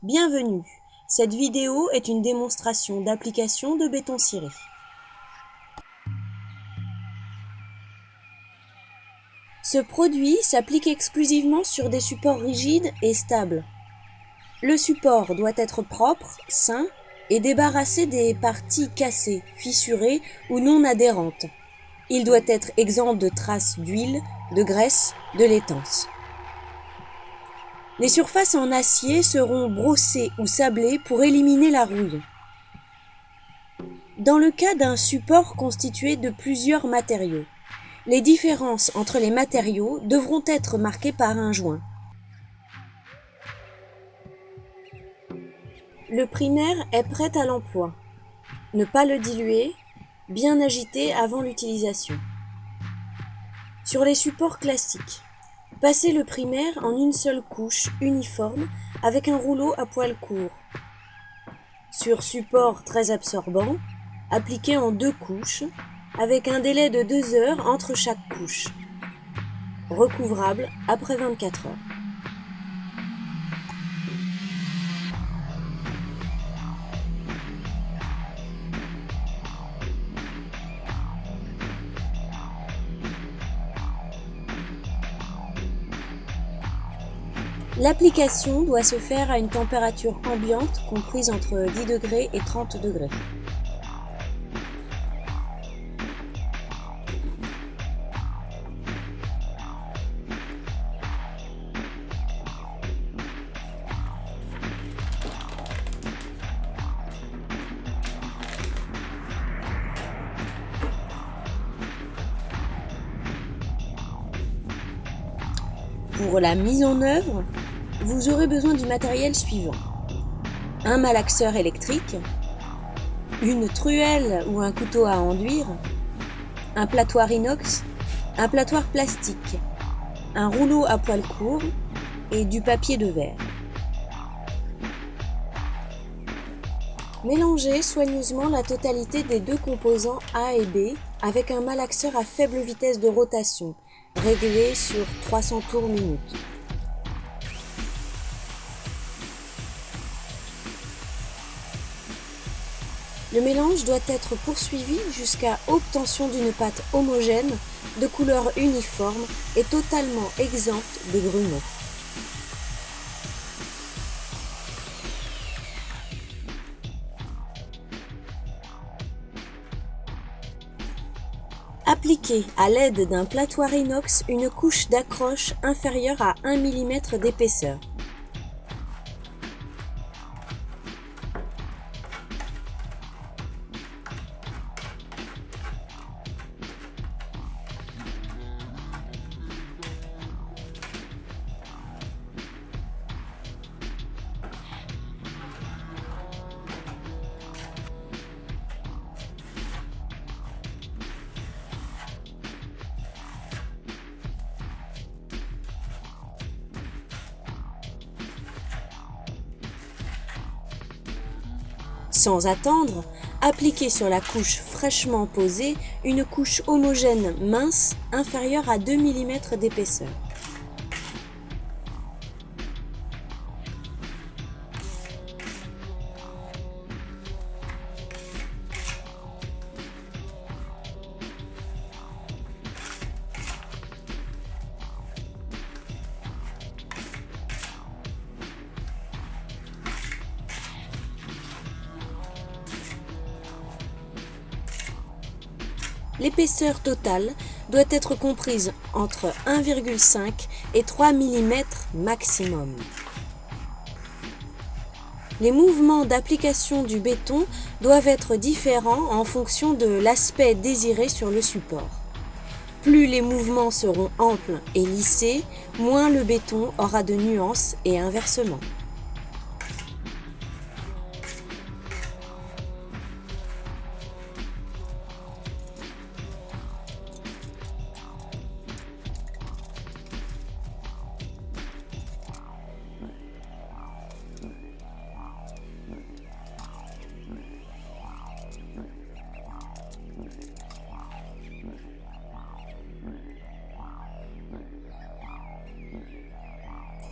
Bienvenue, cette vidéo est une démonstration d'application de béton ciré. Ce produit s'applique exclusivement sur des supports rigides et stables. Le support doit être propre, sain et débarrassé des parties cassées, fissurées ou non adhérentes. Il doit être exempt de traces d'huile, de graisse, de laitance. Les surfaces en acier seront brossées ou sablées pour éliminer la rouille. Dans le cas d'un support constitué de plusieurs matériaux, les différences entre les matériaux devront être marquées par un joint. Le primaire est prêt à l'emploi. Ne pas le diluer, bien agiter avant l'utilisation. Sur les supports classiques, passez le primaire en une seule couche uniforme avec un rouleau à poil court. Sur support très absorbant, appliquez en 2 couches avec un délai de 2 heures entre chaque couche. Recouvrable après 24 heures. L'application doit se faire à une température ambiante comprise entre 10 degrés et 30 degrés. Pour la mise en œuvre, vous aurez besoin du matériel suivant: un malaxeur électrique, une truelle ou un couteau à enduire, un platoir inox, un platoir plastique, un rouleau à poil court et du papier de verre. Mélangez soigneusement la totalité des 2 composants A et B avec un malaxeur à faible vitesse de rotation, réglé sur 300 tours minute. Le mélange doit être poursuivi jusqu'à obtention d'une pâte homogène, de couleur uniforme et totalement exempte de grumeaux. Appliquez à l'aide d'un platoir inox une couche d'accroche inférieure à 1 mm d'épaisseur. Sans attendre, appliquez sur la couche fraîchement posée une couche homogène mince inférieure à 2 mm d'épaisseur. L'épaisseur totale doit être comprise entre 1,5 et 3 mm maximum. Les mouvements d'application du béton doivent être différents en fonction de l'aspect désiré sur le support. Plus les mouvements seront amples et lissés, moins le béton aura de nuances et inversement.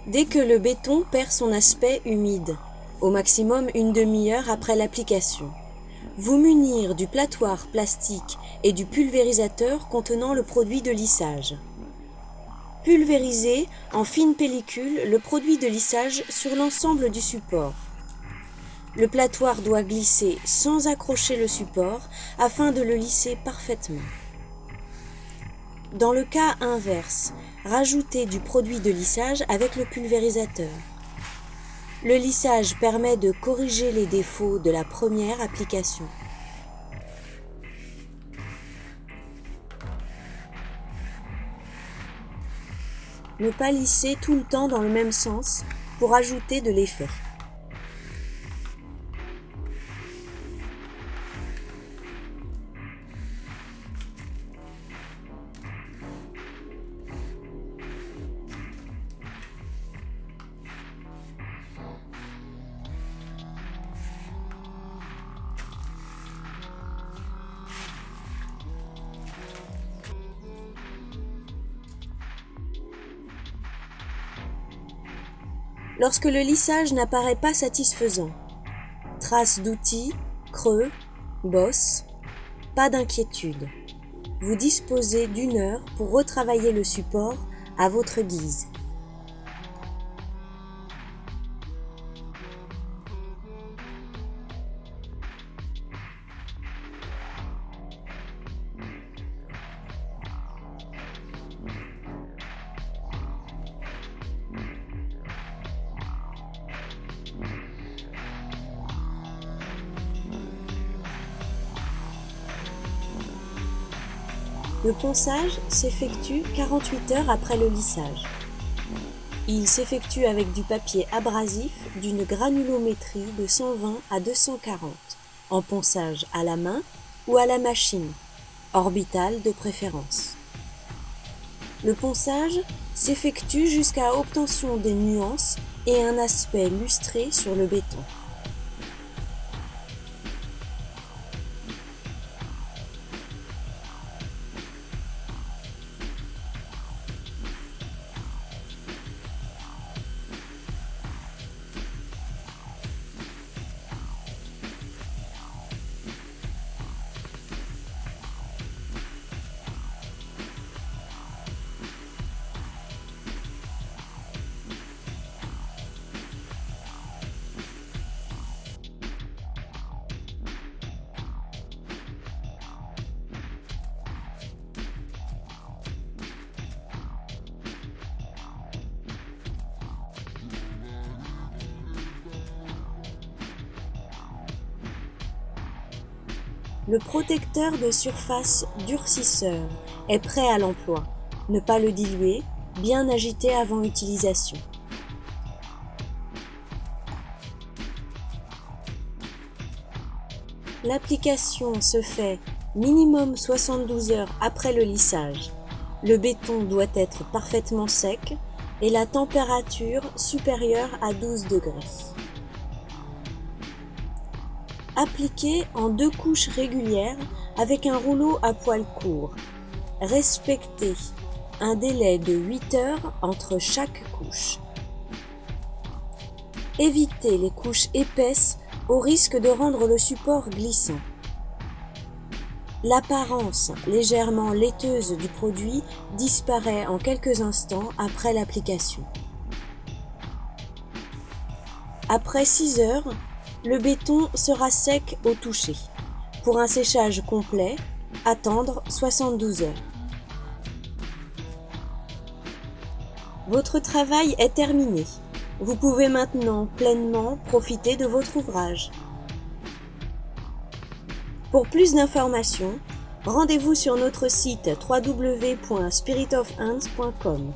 Dès que le béton perd son aspect humide, au maximum une demi-heure après l'application. Vous munir du plattoir plastique et du pulvérisateur contenant le produit de lissage. Pulvériser en fine pellicule le produit de lissage sur l'ensemble du support. Le plattoir doit glisser sans accrocher le support afin de le lisser parfaitement. Dans le cas inverse, rajoutez du produit de lissage avec le pulvérisateur. Le lissage permet de corriger les défauts de la première application. Ne pas lisser tout le temps dans le même sens pour ajouter de l'effet. Lorsque le lissage n'apparaît pas satisfaisant, traces d'outils, creux, bosses, pas d'inquiétude. Vous disposez d'1 heure pour retravailler le support à votre guise. Le ponçage s'effectue 48 heures après le lissage. Il s'effectue avec du papier abrasif d'une granulométrie de 120 à 240, en ponçage à la main ou à la machine, orbitale de préférence. Le ponçage s'effectue jusqu'à obtention des nuances et un aspect lustré sur le béton. Le protecteur de surface durcisseur est prêt à l'emploi. Ne pas le diluer, bien agiter avant utilisation. L'application se fait minimum 72 heures après le lissage. Le béton doit être parfaitement sec et la température supérieure à 12 degrés. Appliquez en 2 couches régulières avec un rouleau à poils courts. Respectez un délai de 8 heures entre chaque couche. Évitez les couches épaisses au risque de rendre le support glissant. L'apparence légèrement laiteuse du produit disparaît en quelques instants après l'application. Après 6 heures, le béton sera sec au toucher. Pour un séchage complet, attendre 72 heures. Votre travail est terminé. Vous pouvez maintenant pleinement profiter de votre ouvrage. Pour plus d'informations, rendez-vous sur notre site www.spiritofhands.com.